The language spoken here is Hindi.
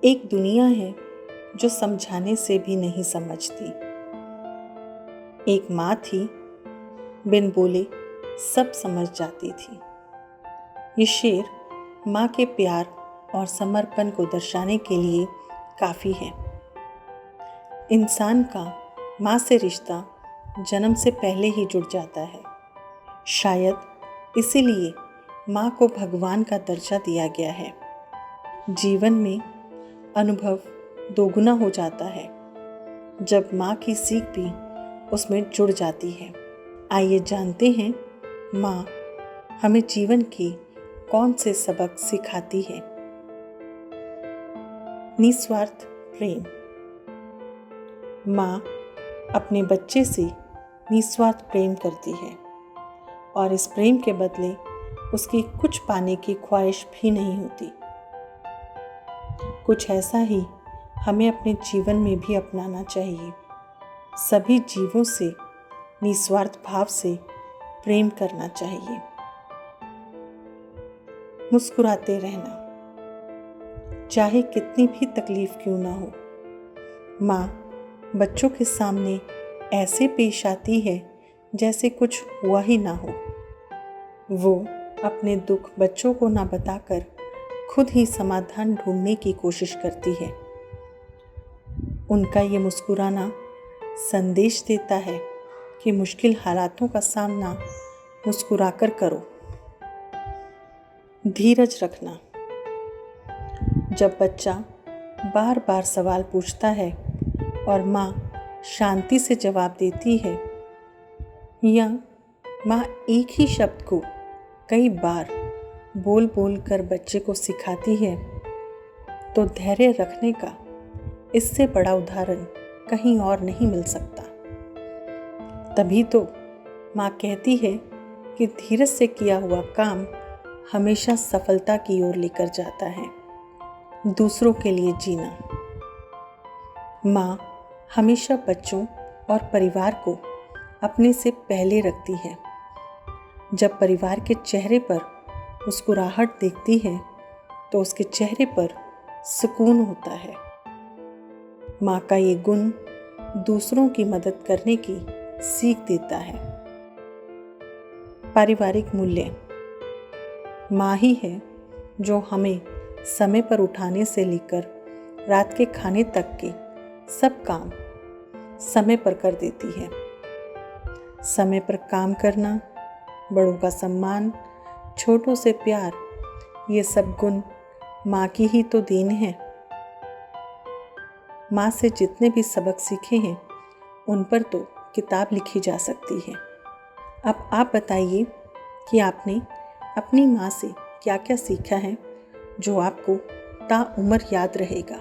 एक दुनिया है जो समझाने से भी नहीं समझती। एक माँ थी, बिन बोले सब समझ जाती थी। ये शेर माँ के प्यार और समर्पण को दर्शाने के लिए काफ़ी है। इंसान का माँ से रिश्ता जन्म से पहले ही जुड़ जाता है। शायद इसीलिए माँ को भगवान का दर्जा दिया गया है। जीवन में अनुभव दोगुना हो जाता है जब माँ की सीख भी उसमें जुड़ जाती है। आइए जानते हैं माँ हमें जीवन के कौन से सबक सिखाती है। निस्वार्थ प्रेम। माँ अपने बच्चे से निस्वार्थ प्रेम करती है और इस प्रेम के बदले उसकी कुछ पाने की ख्वाहिश भी नहीं होती। कुछ ऐसा ही हमें अपने जीवन में भी अपनाना चाहिए। सभी जीवों से निस्वार्थ भाव से प्रेम करना चाहिए। मुस्कुराते रहना, चाहे कितनी भी तकलीफ क्यों ना हो। माँ बच्चों के सामने ऐसे पेश आती है जैसे कुछ हुआ ही ना हो। वो अपने दुख बच्चों को ना बताकर खुद ही समाधान ढूंढने की कोशिश करती है। उनका ये मुस्कुराना संदेश देता है कि मुश्किल हालातों का सामना मुस्कुराकर करो। धीरज रखना। जब बच्चा बार बार सवाल पूछता है और माँ शांति से जवाब देती है या माँ एक ही शब्द को कई बार बोल बोल कर बच्चे को सिखाती है, तो धैर्य रखने का इससे बड़ा उदाहरण कहीं और नहीं मिल सकता। तभी तो माँ कहती है कि धीरज से किया हुआ काम हमेशा सफलता की ओर लेकर जाता है। दूसरों के लिए जीना। माँ हमेशा बच्चों और परिवार को अपने से पहले रखती है। जब परिवार के चेहरे पर मुस्कुराहट देखती है तो उसके चेहरे पर सुकून होता है। माँ का ये गुण दूसरों की मदद करने की सीख देता है। पारिवारिक मूल्य। माँ ही है जो हमें समय पर उठाने से लेकर रात के खाने तक के सब काम समय पर कर देती है। समय पर काम करना, बड़ों का सम्मान, छोटों से प्यार, ये सब गुण माँ की ही तो देन है। माँ से जितने भी सबक सीखे हैं उन पर तो किताब लिखी जा सकती है। अब आप बताइए कि आपने अपनी माँ से क्या क्या सीखा है जो आपको ताउम्र याद रहेगा।